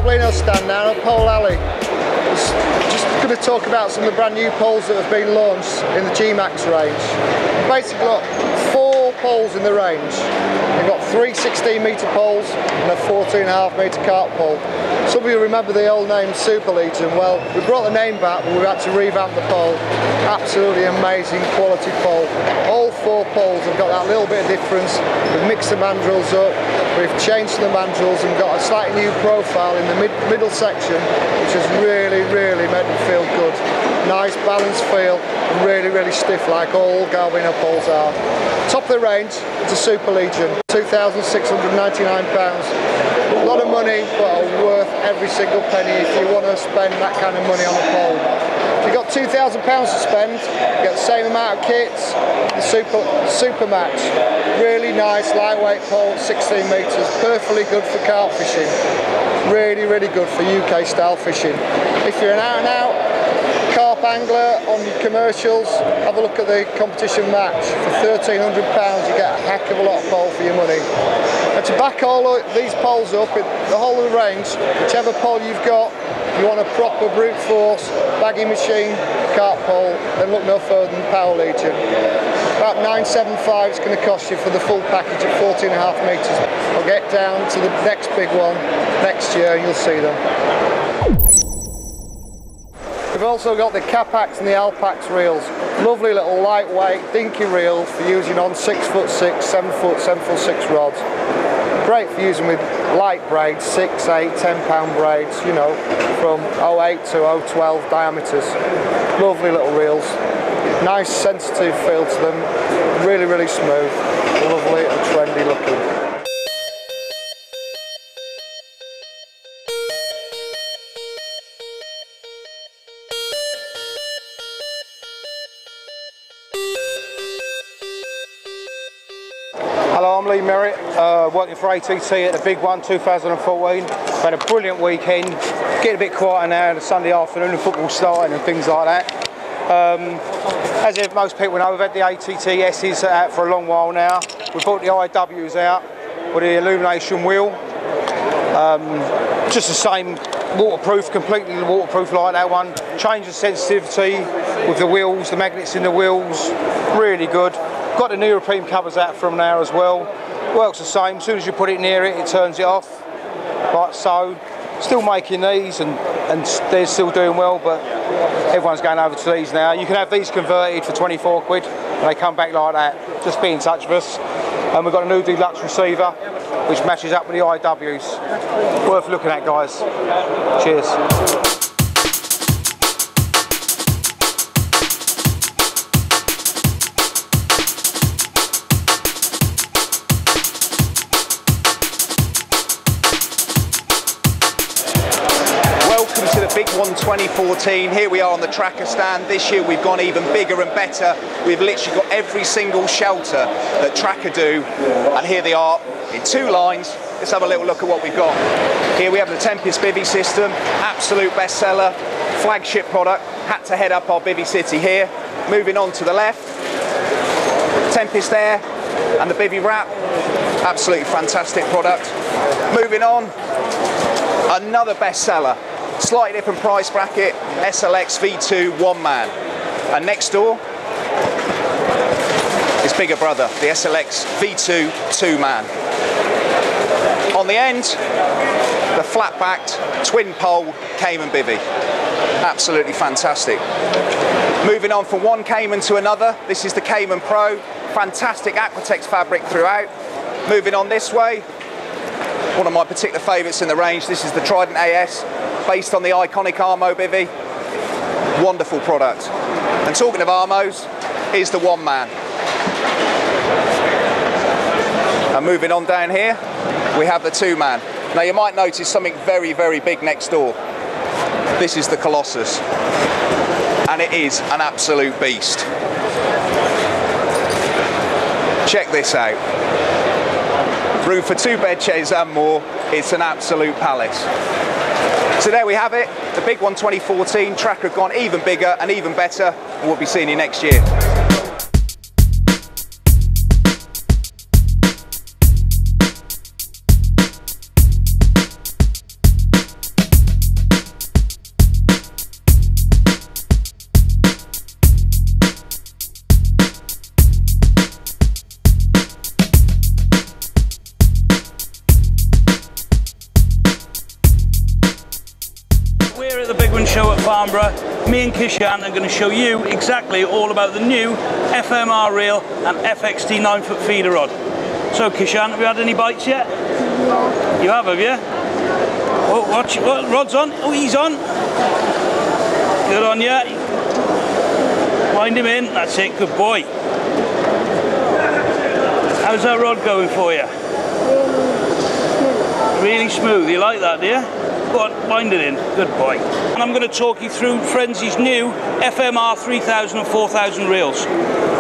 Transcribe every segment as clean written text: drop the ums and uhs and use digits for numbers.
Tablino stand now at Pole Alley. Just going to talk about some of the brand new poles that have been launched in the G-Max range. Basically got 4 poles in the range. They've got 3 16-metre poles and a 14.5-metre carp pole. Some of you remember the old name Super Legion. Well, we brought the name back, but we've had to revamp the pole. Absolutely amazing quality pole. All 4 poles have got that little bit of difference. We've mixed the mandrels up, we've changed the mandrels and got a slightly new profile in the middle section, which has really made me feel good. Nice balanced feel and really stiff like all Galvino poles are. Top of the range, it's a Super Legion, £2,699. A lot of money, but worth every single penny if you want to spend that kind of money on a pole. If you've got £2,000 to spend, you get the same amount of kits, the Super Match. Really nice, lightweight pole, 16 metres, perfectly good for carp fishing. Really good for UK style fishing. If you're an out and out carp angler on commercials, have a look at the competition match. For £1,300 you get a heck of a lot of pole for your money. And to back all these poles up, the whole of the range, whichever pole you've got, you want a proper brute force, baggy machine, carp pole, then look no further than Power Legion. About $975 it's going to cost you for the full package at 14.5 metres. I'll get down to the next big one next year and you'll see them. We've also got the Capax and the Alpax reels. Lovely little lightweight, dinky reels for using on 6'6", 7', 7'6" rods. Great for using with light braids, 6, 8, 10 pound braids, you know, from 0.8 to 0.12 diameters. Lovely little reels. Nice sensitive feel to them, really smooth, lovely and trendy looking. Hello, I'm Lee Merritt, working for ATT at the big one, 2014. We've had a brilliant weekend, getting a bit quieter now, the Sunday afternoon, the football starting and things like that. As most people know, we've had the ATT S's out for a long while now. We've brought the IWs out with the illumination wheel. Just the same, waterproof, completely waterproof like that one. Change the sensitivity with the wheels, the magnets in the wheels, really good. Got the European covers out from there as well. Works the same, as soon as you put it near it, it turns it off. Like so. Still making these and they're still doing well, but everyone's going over to these now. You can have these converted for 24 quid and they come back like that. Just be in touch with us. And we've got a new deluxe receiver which matches up with the IWs. Worth looking at, guys. Cheers. Big One 2014, here we are on the tracker stand. This year we've gone even bigger and better. We've literally got every single shelter that Tracker do, and here they are in 2 lines. Let's have a little look at what we've got. Here we have the Tempest bivvy system, absolute bestseller, flagship product. Had to head up our bivvy city here. Moving on to the left, Tempest there, and the bivvy wrap, absolutely fantastic product. Moving on, another bestseller. Slightly different price bracket, SLX V2 one-man. And next door is bigger brother, the SLX V2 two-man. On the end, the flat-backed twin-pole Cayman bivvy. Absolutely fantastic. Moving on from one Cayman to another, this is the Cayman Pro. Fantastic Aquatex fabric throughout. Moving on this way, one of my particular favourites in the range, this is the Trident AS. Based on the iconic Armo bivvy. Wonderful product. And talking of Armos, here's the one man. And moving on down here, we have the two man. Now you might notice something very big next door. This is the Colossus. And it is an absolute beast. Check this out. Room for 2 bed chairs and more. It's an absolute palace. So there we have it, the Big One 2014, Tracker gone even bigger and even better, and we'll be seeing you next year. We're at the Big One Show at Farnborough. Me and Kishan are going to show you exactly all about the new FMR reel and FXT 9-foot feeder rod. So Kishan, have you had any bites yet? Yeah. You have you? Oh, watch, what, rod's on? Oh, he's on. Good on you. Wind him in, that's it, good boy. How's that rod going for you? Really smooth, you like that, do you? Go on, wind it in, good boy. And I'm going to talk you through Frenzy's new FMR 3000 and 4000 reels.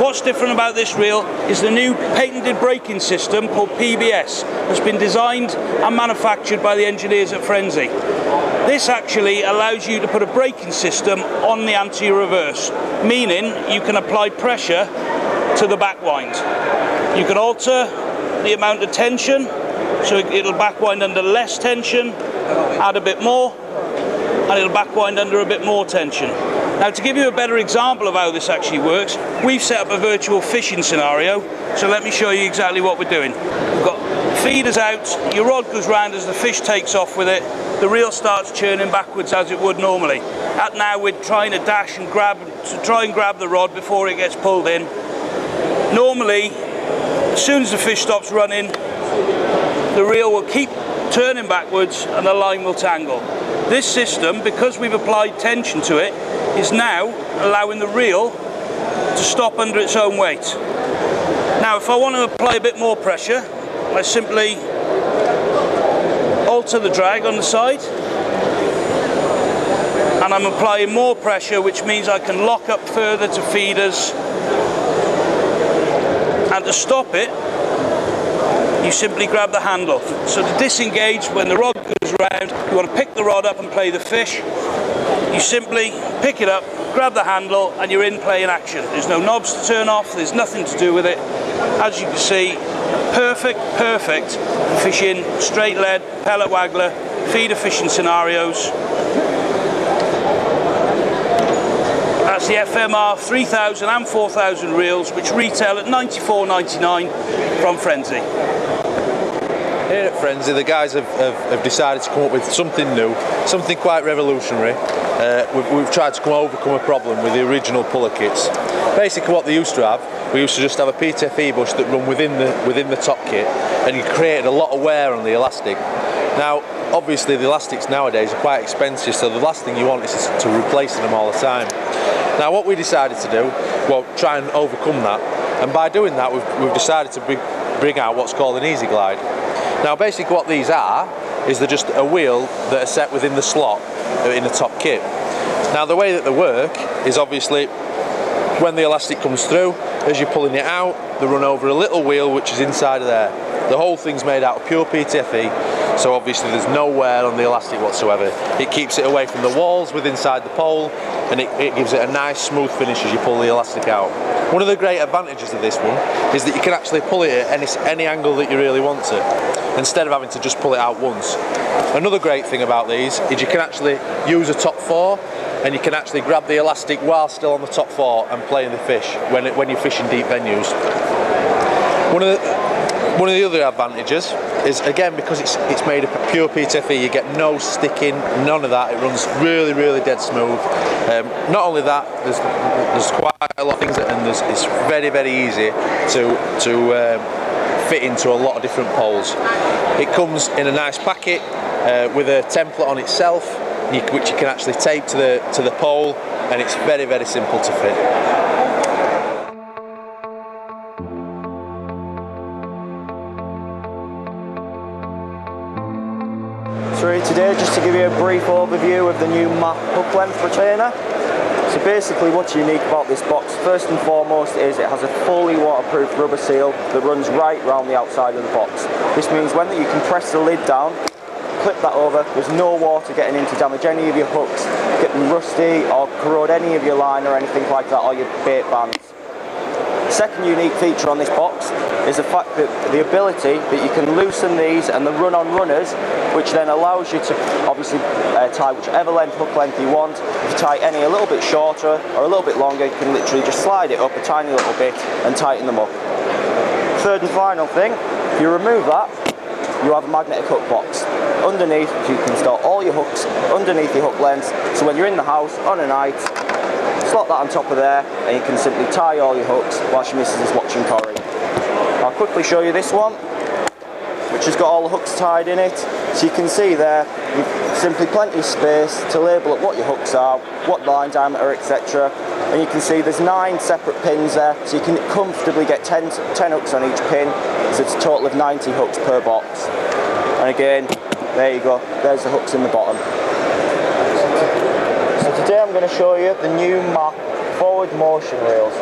What's different about this reel is the new patented braking system called PBS that's been designed and manufactured by the engineers at Frenzy. This actually allows you to put a braking system on the anti-reverse, meaning you can apply pressure to the back wind. You can alter the amount of tension, so it'll back wind under less tension, add a bit more, and it'll back wind under a bit more tension. Now, to give you a better example of how this actually works, we've set up a virtual fishing scenario, so let me show you exactly what we're doing. We've got feeders out, your rod goes round as the fish takes off with it, the reel starts churning backwards as it would normally. At now we're trying to dash and grab, to try and grab the rod before it gets pulled in. Normally, as soon as the fish stops running, the reel will keep turning backwards and the line will tangle. This system, because we've applied tension to it, is now allowing the reel to stop under its own weight. Now, if I want to apply a bit more pressure, I simply alter the drag on the side, and I'm applying more pressure, which means I can lock up further to feeders. And to stop it, you simply grab the handle. So to disengage, when the rod goes round, you want to pick the rod up and play the fish. You simply pick it up, grab the handle, and you're in playing action. There's no knobs to turn off, there's nothing to do with it. As you can see, perfect for fishing straight lead, pellet waggler, feeder fishing scenarios. That's the FMR 3000 and 4000 reels, which retail at $94.99 from Frenzy. Here at Frenzy, the guys have decided to come up with something new, something quite revolutionary. We've tried to overcome a problem with the original puller kits. Basically what they used to have, we used to just have a PTFE bush that run within the top kit, and you created a lot of wear on the elastic. Now, obviously the elastics nowadays are quite expensive, so the last thing you want is to replace them all the time. Now what we decided to do, well, try and overcome that, and by doing that we've decided to bring out what's called an Easy Glide. Now basically what these are is they're just a wheel that are set within the slot in the top kit. Now the way that they work is obviously when the elastic comes through, as you're pulling it out, they run over a little wheel which is inside of there. The whole thing's made out of pure PTFE, so obviously there's no wear on the elastic whatsoever. It keeps it away from the walls with inside the pole, and it gives it a nice smooth finish as you pull the elastic out. One of the great advantages of this one is that you can actually pull it at any angle that you really want to, instead of having to just pull it out once. Another great thing about these is you can actually use a top four, and you can actually grab the elastic while still on the top four and playing the fish when you're fishing deep venues. One of the other advantages is, again, because it's made of pure PTFE, you get no sticking, none of that. It runs really dead smooth. Not only that, there's quite a lot of things, and it's very easy to fit into a lot of different poles. It comes in a nice packet with a template on itself, which you can actually tape to the pole, and it's very simple to fit. So here today just to give you a brief overview of the new MAP hook length retainer. So basically what's unique about this box, first and foremost, is it has a fully waterproof rubber seal that runs right around the outside of the box. This means when you can press the lid down, clip that over, there's no water getting in to damage any of your hooks, get them rusty or corrode any of your line or anything like that, or your bait bands. Second unique feature on this box is the fact that the ability that you can loosen these and the run-on runners, which then allows you to obviously tie whichever hook length you want. If you tie any a little bit shorter or a little bit longer, you can literally just slide it up a tiny little bit and tighten them up. Third and final thing, if you remove that, you have a magnetic hook box. underneath, you can store all your hooks underneath your hook lengths, so when you're in the house on a night, slot that on top of there and you can simply tie all your hooks whilst your missus is watching Corrie. I'll quickly show you this one, which has got all the hooks tied in it. So you can see there, you've simply plenty of space to label up what your hooks are, what line diameter, etc. And you can see there's 9 separate pins there, so you can comfortably get 10 hooks on each pin, so it's a total of 90 hooks per box. And again, there you go, there's the hooks in the bottom. So today I'm going to show you the new MAP forward motion reels.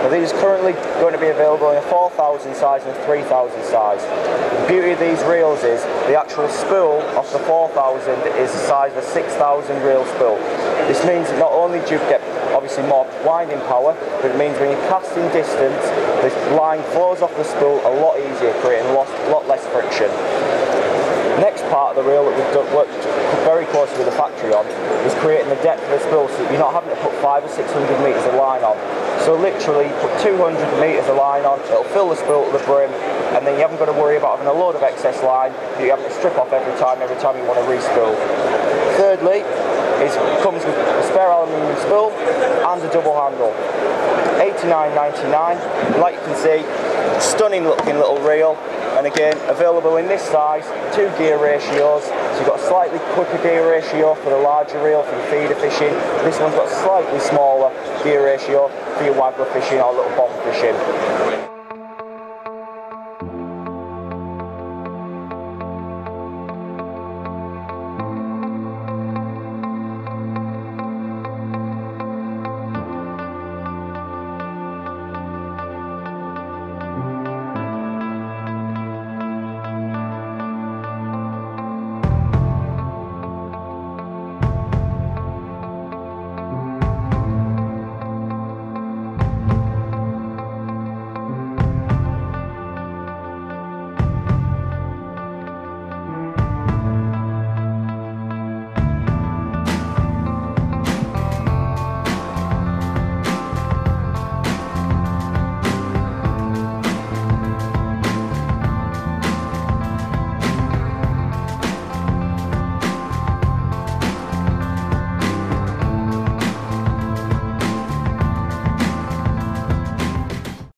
Now these are currently going to be available in a 4000 size and a 3000 size. The beauty of these reels is the actual spool of the 4000 is the size of a 6000 reel spool. This means that not only do you get obviously more winding power, but it means when you're casting distance, the line flows off the spool a lot easier, creating a lot less friction. Next part of the reel that we've worked very closely with the factory on is creating the depth of the spool so that you're not having to put 500 or 600 metres of line on. So literally put 200 metres of line on, it'll fill the spool to the brim, and then you haven't got to worry about having a load of excess line that you have to strip off every time you want to re-spool. Thirdly, it comes with a spare aluminium spool and a double handle. $89.99, like you can see, stunning looking little reel, and again available in this size, 2 gear ratios, so you've got a slightly quicker gear ratio for the larger reel for your feeder fishing. This one's got a slightly smaller gear ratio for your waggler fishing or little bomb fishing.